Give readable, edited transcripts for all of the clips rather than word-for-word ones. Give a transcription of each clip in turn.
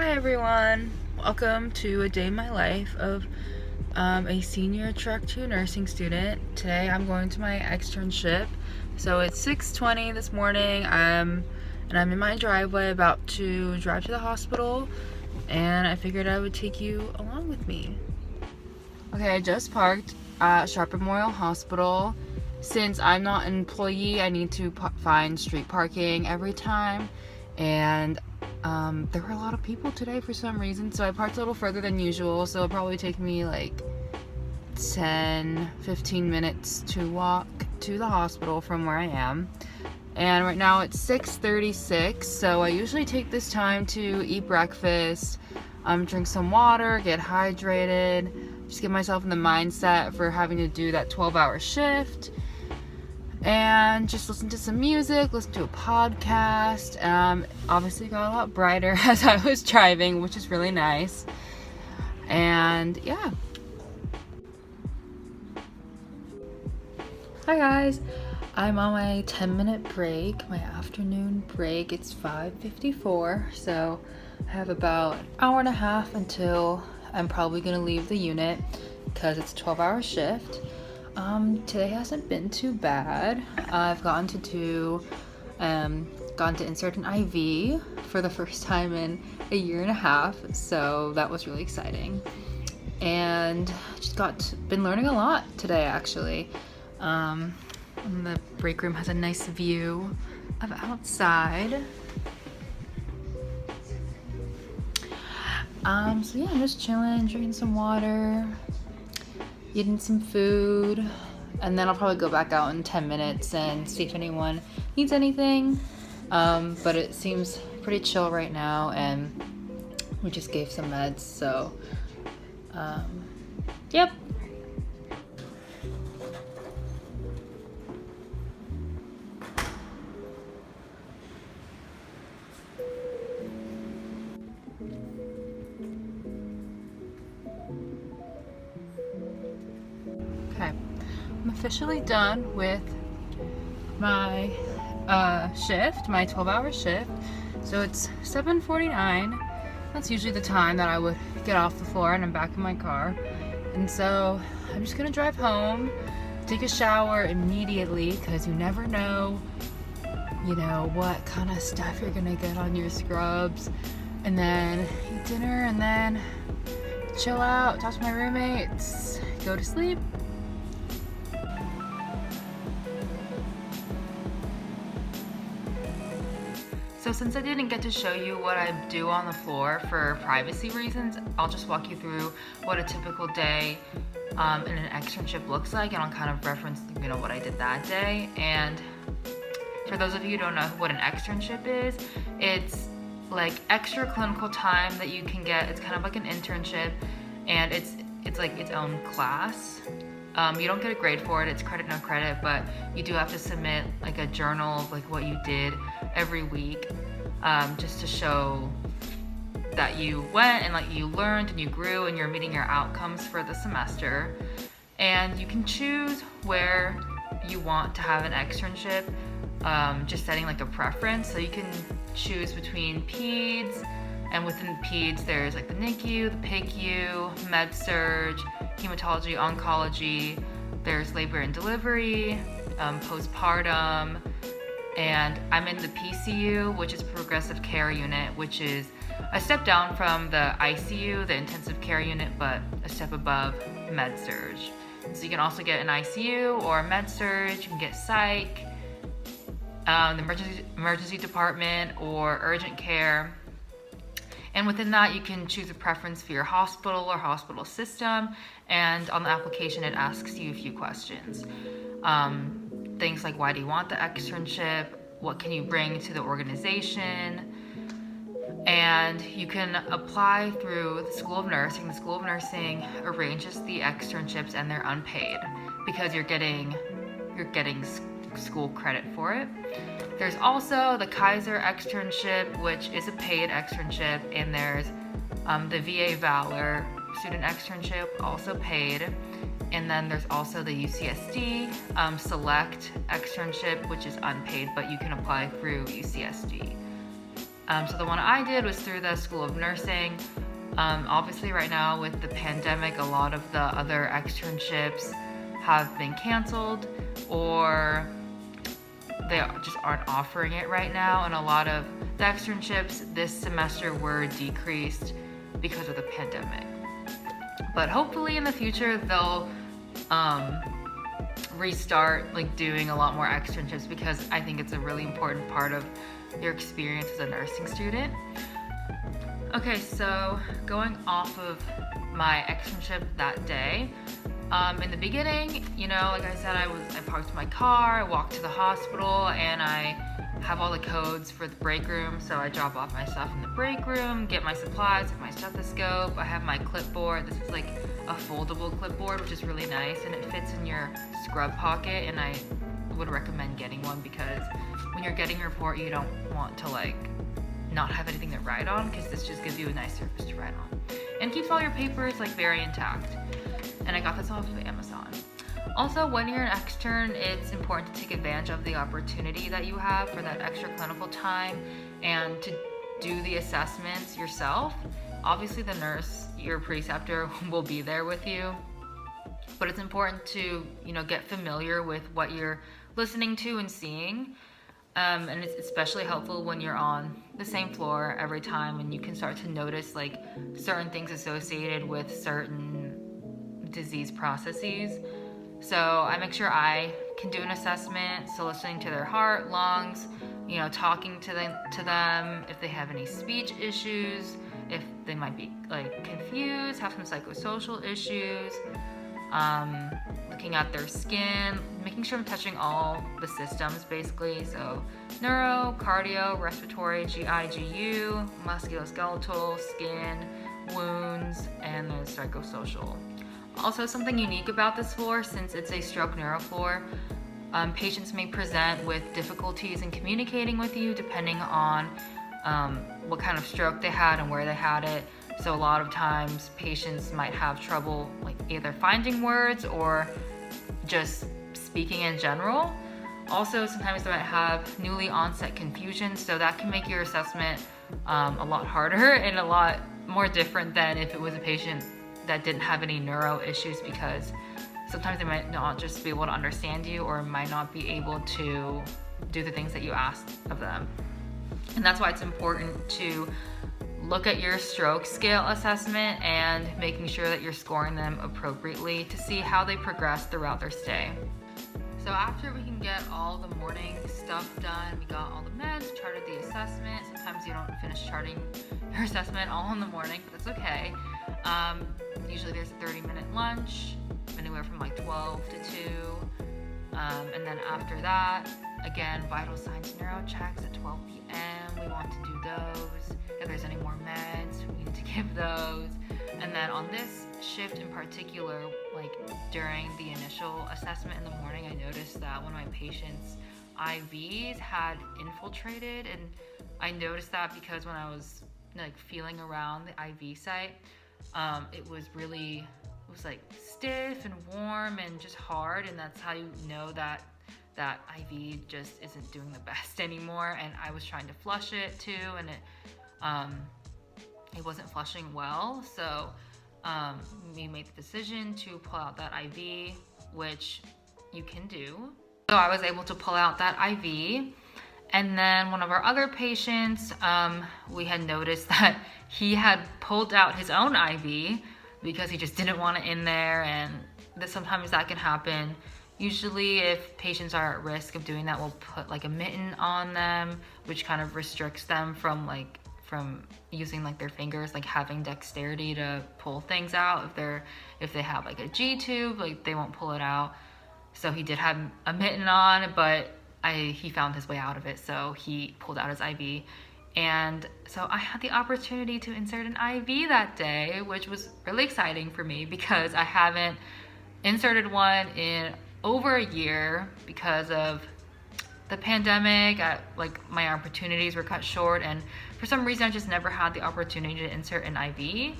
Hi everyone, welcome to a day in my life of a senior track 2 nursing student. Today I'm going to my externship. So it's 6:20 this morning, and I'm in my driveway about to drive to the hospital, and I figured I would take you along with me. Okay, I just parked at Sharp Memorial Hospital. Since I'm not an employee, I need to find street parking every time, and there were a lot of people today for some reason, so I parked a little further than usual, so it'll probably take me like 10-15 minutes to walk to the hospital from where I am. And right now it's 6:36, so I usually take this time to eat breakfast, drink some water, get hydrated, just get myself in the mindset for having to do that 12-hour shift, and just listen to some music, listen to a podcast. Obviously got a lot brighter as I was driving, which is really nice. And yeah. Hi guys, I'm on my 10-minute break, my afternoon break. It's 5:54, so I have about an hour and a half until I'm probably gonna leave the unit because it's a 12-hour shift. Today hasn't been too bad. I've gotten to insert an IV for the first time in a year and a half, so that was really exciting. And been learning a lot today, actually. The break room has a nice view of outside. So yeah, I'm just chilling, drinking some water, eating some food, and then I'll probably go back out in 10 minutes and see if anyone needs anything. But it seems pretty chill right now, and we just gave some meds, so yep. Okay, I'm officially done with my shift, my 12-hour shift. So it's 7:49. That's usually the time that I would get off the floor and I'm back in my car. And so I'm just gonna drive home, take a shower immediately, because you never know, what kind of stuff you're gonna get on your scrubs. And then eat dinner, and then chill out, talk to my roommates, go to sleep. So since I didn't get to show you what I do on the floor for privacy reasons, I'll just walk you through what a typical day in an externship looks like, and I'll kind of reference what I did that day. And for those of you who don't know what an externship is, it's like extra clinical time that you can get. It's kind of like an internship, and it's like its own class. You don't get a grade for it, it's credit, no credit, but you do have to submit like a journal of like what you did every week, just to show that you went and like you learned and you grew and you're meeting your outcomes for the semester. And you can choose where you want to have an externship, just setting like a preference. So you can choose between peds, and within peds there's like the NICU, the PICU, med-surg, hematology, oncology, there's labor and delivery, postpartum, and I'm in the PCU, which is progressive care unit, which is a step down from the ICU, the intensive care unit, but a step above med-surg. So you can also get an ICU or a med-surg, you can get psych, the emergency department, or urgent care. And within that, you can choose a preference for your hospital or hospital system. And on the application, it asks you a few questions. Things like, why do you want the externship? What can you bring to the organization? And you can apply through the School of Nursing. The School of Nursing arranges the externships, and they're unpaid because you're getting school credit for it. There's also the Kaiser externship, which is a paid externship, and there's the VA Valor student externship, also paid. And then there's also the UCSD Select externship, which is unpaid, but you can apply through UCSD. So the one I did was through the School of Nursing. Obviously right now with the pandemic, a lot of the other externships have been canceled, or they just aren't offering it right now, and a lot of the externships this semester were decreased because of the pandemic. But hopefully in the future they'll restart like doing a lot more externships, because I think it's a really important part of your experience as a nursing student. Okay, so going off of my externship that day, in the beginning, you know, like I said, I parked my car, I walked to the hospital, and I have all the codes for the break room. So I drop off my stuff in the break room, get my supplies, get my stethoscope. I have my clipboard. This is like a foldable clipboard, which is really nice, and it fits in your scrub pocket. And I would recommend getting one, because when you're getting your report, you don't want to like not have anything to write on, because this just gives you a nice surface to write on and keeps all your papers like very intact. And I got this off of Amazon. Also, when you're an extern, it's important to take advantage of the opportunity that you have for that extra clinical time and to do the assessments yourself. Obviously the nurse, your preceptor, will be there with you, but it's important to, you know, get familiar with what you're listening to and seeing. And it's especially helpful when you're on the same floor every time, and you can start to notice like certain things associated with certain disease processes. So I make sure I can do an assessment, so listening to their heart, lungs, you know, talking to them if they have any speech issues, if they might be like confused, have some psychosocial issues, looking at their skin, making sure I'm touching all the systems basically. So neuro, cardio, respiratory, GI, GU, musculoskeletal, skin, wounds, and the psychosocial. Also, something unique about this floor, since it's a stroke neuro floor, patients may present with difficulties in communicating with you depending on what kind of stroke they had and where they had it. So a lot of times patients might have trouble like either finding words or just speaking in general. Also, sometimes they might have newly onset confusion, so that can make your assessment a lot harder and a lot more different than if it was a patient that didn't have any neuro issues, because sometimes they might not just be able to understand you or might not be able to do the things that you asked of them. And that's why it's important to look at your stroke scale assessment and making sure that you're scoring them appropriately to see how they progress throughout their stay. So after we can get all the morning stuff done, we got all the meds, charted the assessment. Sometimes you don't finish charting your assessment all in the morning, but that's okay. Usually there's a 30-minute lunch, anywhere from like 12 to 2. And then after that, again, vital signs neuro checks at 12 p.m. We want to do those. If there's any more meds, we need to give those. And then on this shift in particular, like during the initial assessment in the morning, I noticed that one of my patients' IVs had infiltrated, and I noticed that because when I was like feeling around the IV site, it was like stiff and warm and just hard, and that's how you know that IV just isn't doing the best anymore. And I was trying to flush it too, and it wasn't flushing well, so we made the decision to pull out that IV, which you can do. So I was able to pull out that IV. And then one of our other patients, we had noticed that he had pulled out his own IV because he just didn't want it in there, and that sometimes that can happen. Usually if patients are at risk of doing that, we'll put like a mitten on them, which kind of restricts them from using like their fingers, like having dexterity to pull things out. If they have like a G tube, like they won't pull it out. So he did have a mitten on, but he found his way out of it, so he pulled out his IV. And so I had the opportunity to insert an IV that day, which was really exciting for me because I haven't inserted one in over a year because of the pandemic. Like my opportunities were cut short, and for some reason I just never had the opportunity to insert an IV.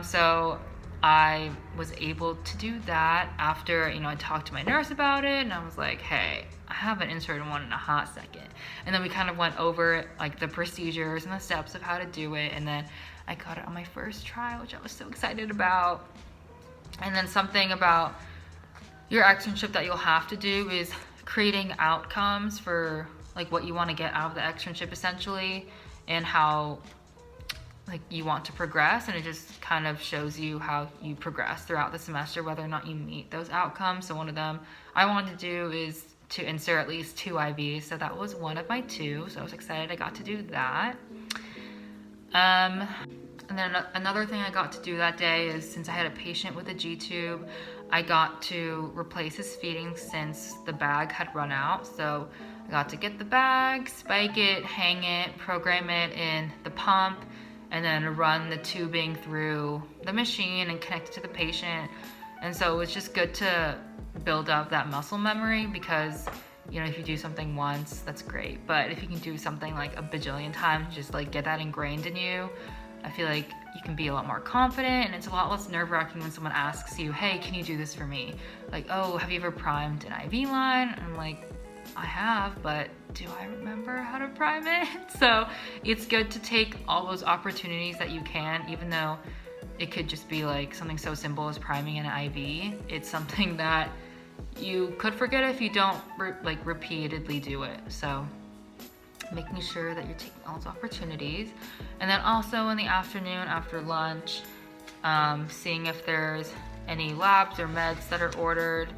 So I was able to do that after, I talked to my nurse about it, and I was like, hey, I haven't inserted one in a hot second. And then we kind of went over like the procedures and the steps of how to do it, and then I got it on my first try, which I was so excited about. And then something about your externship that you'll have to do is creating outcomes for like what you want to get out of the externship essentially, and how like you want to progress, and it just kind of shows you how you progress throughout the semester, whether or not you meet those outcomes. So one of them I wanted to do is to insert at least 2 IVs, so that was one of my 2, so I was excited I got to do that. And then another thing I got to do that day is, since I had a patient with a G-tube, I got to replace his feeding since the bag had run out. So I got to get the bag, spike it, hang it, program it in the pump, and then run the tubing through the machine and connect it to the patient. And so it was just good to build up that muscle memory, because if you do something once, that's great. But if you can do something like a bajillion times, just like get that ingrained in you, I feel like you can be a lot more confident, and it's a lot less nerve-wracking when someone asks you, hey, can you do this for me? Like, oh, have you ever primed an IV line? And I'm like, I have, but do I remember how to prime it? So it's good to take all those opportunities that you can, even though it could just be like something so simple as priming an IV. It's something that you could forget if you don't repeatedly do it. So making sure that you're taking all those opportunities. And then also in the afternoon after lunch, seeing if there's any labs or meds that are ordered.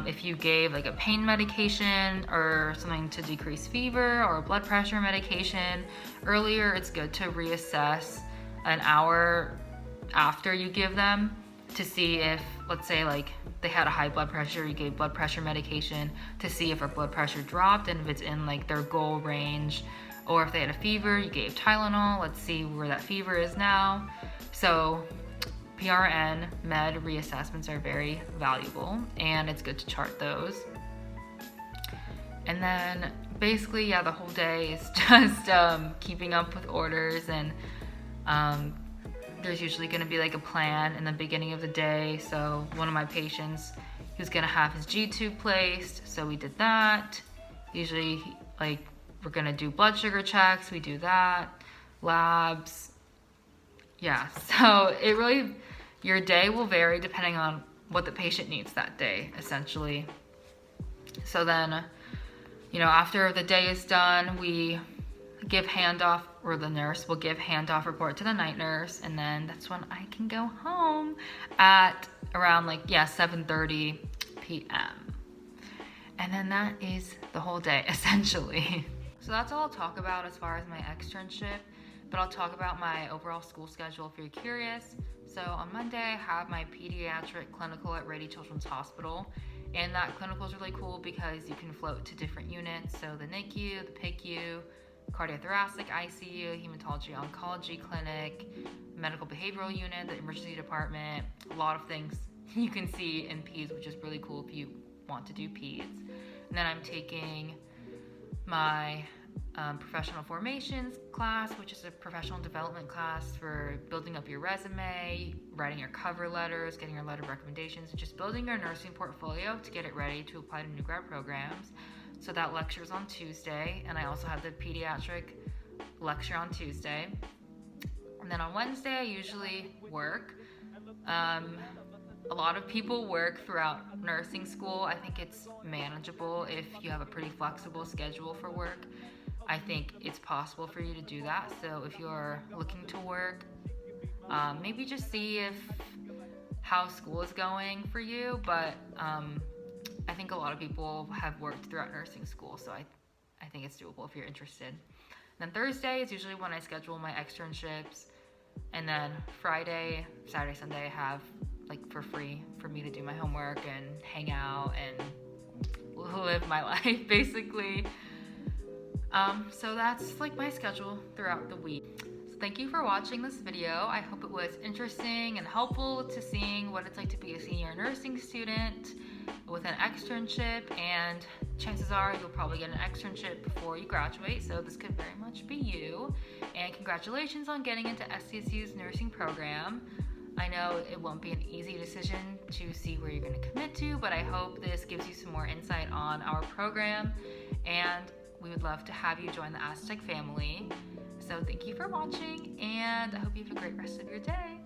If you gave like a pain medication or something to decrease fever, or a blood pressure medication earlier, it's good to reassess an hour after you give them to see if, let's say like they had a high blood pressure, you gave blood pressure medication to see if our blood pressure dropped and if it's in like their goal range. Or if they had a fever, you gave Tylenol, let's see where that fever is now. So PRN med reassessments are very valuable, and it's good to chart those. And then basically, yeah, the whole day is just keeping up with orders, and there's usually going to be like a plan in the beginning of the day. So one of my patients, he was going to have his G-tube placed, so we did that. Usually like we're going to do blood sugar checks, we do that, labs. Yeah, so it really, your day will vary depending on what the patient needs that day, essentially. So then, after the day is done, we give handoff, or the nurse will give handoff report to the night nurse, and then that's when I can go home at around 7:30 p.m. And then that is the whole day, essentially. So that's all I'll talk about as far as my externship, but I'll talk about my overall school schedule if you're curious. So on Monday, I have my pediatric clinical at Rady Children's Hospital, and that clinical is really cool because you can float to different units. So the NICU, the PICU, cardiothoracic ICU, hematology oncology clinic, medical behavioral unit, the emergency department, a lot of things you can see in peds, which is really cool if you want to do peds. And then I'm taking my professional formations class, which is a professional development class for building up your resume, writing your cover letters, getting your letter of recommendations, and just building your nursing portfolio to get it ready to apply to new grad programs. So that lecture is on Tuesday, and I also have the pediatric lecture on Tuesday. And then on Wednesday, I usually work. A lot of people work throughout nursing school. I think it's manageable if you have a pretty flexible schedule for work. I think it's possible for you to do that. So if you're looking to work, maybe just see how school is going for you. But I think a lot of people have worked throughout nursing school, so I think it's doable if you're interested. Then Thursday is usually when I schedule my externships, and then Friday, Saturday, Sunday I have for free for me to do my homework and hang out and live my life basically. So that's my schedule throughout the week. So thank you for watching this video. I hope it was interesting and helpful to seeing what it's like to be a senior nursing student with an externship, and chances are you'll probably get an externship before you graduate, so this could very much be you. And congratulations on getting into SCSU's nursing program. I know it won't be an easy decision to see where you're going to commit to, but I hope this gives you some more insight on our program, and we would love to have you join the Aztec family. So thank you for watching, and I hope you have a great rest of your day.